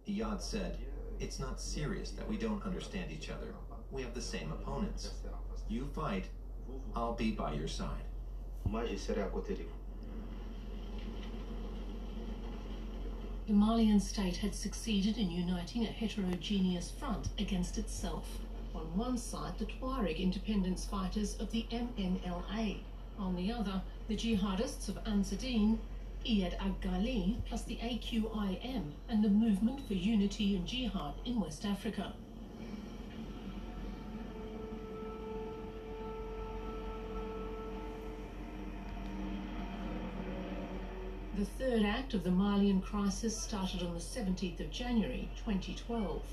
Iyad said, "It's not serious that we don't understand each other. We have the same opponents. You fight, I'll be by your side." The Malian state had succeeded in uniting a heterogeneous front against itself. On one side, the Tuareg independence fighters of the MNLA. On the other, the jihadists of Ansar Dine, Iyad Ag-Ghali, plus the AQIM and the Movement for Unity and Jihad in West Africa. The third act of the Malian crisis started on the 17th of January 2012.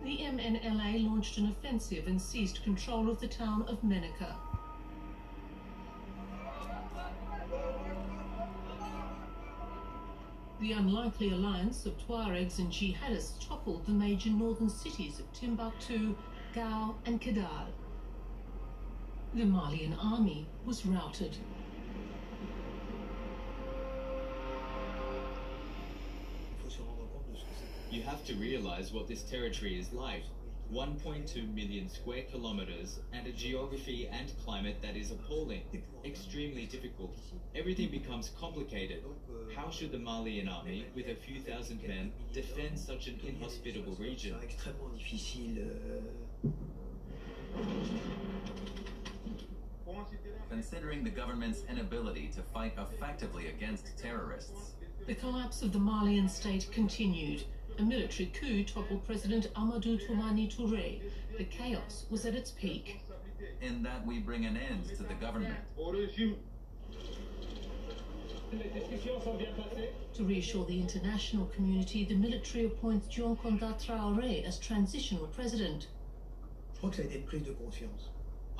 The MNLA launched an offensive and seized control of the town of Menaka. The unlikely alliance of Tuaregs and jihadists toppled the major northern cities of Timbuktu, Gao and Kidal. The Malian army was routed. You have to realize what this territory is like. 1.2 million square kilometers and a geography and climate that is appalling, extremely difficult. Everything becomes complicated. How should the Malian army, with a few thousand men, defend such an inhospitable region? Considering the government's inability to fight effectively against terrorists. The collapse of the Malian state continued. A military coup toppled President Amadou Toumani Touré. The chaos was at its peak. In that we bring an end to the government. To reassure the international community, the military appoints Dioncounda Traoré as transitional president.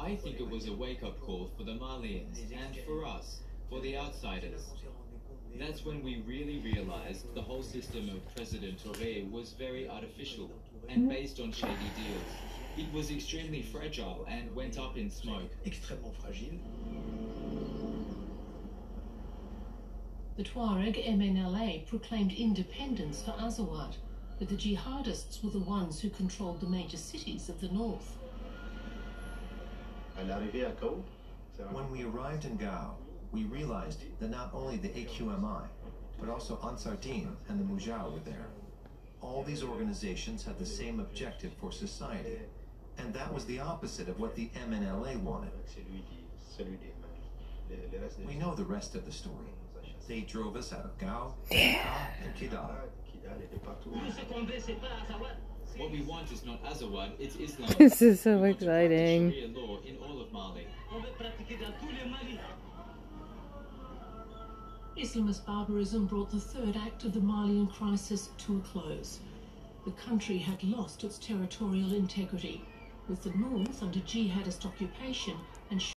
I think it was a wake-up call for the Malians and for us, for the outsiders. That's when we really realized the whole system of President Touré was very artificial and based on shady deals. It was extremely fragile and went up in smoke. The Tuareg MNLA proclaimed independence for Azawad, but the jihadists were the ones who controlled the major cities of the north. When we arrived in Gao, we realized that not only the AQMI, but also Ansar Dine and the Mujah were there. All these organizations had the same objective for society, and that was the opposite of what the MNLA wanted. We know the rest of the story. They drove us out of Gao, and Kidal. What we want is not Azawad, it's Islam. This is so exciting. Sharia law in all of Mali. Islamist barbarism brought the third act of the Malian crisis to a close. The country had lost its territorial integrity, with the north under jihadist occupation and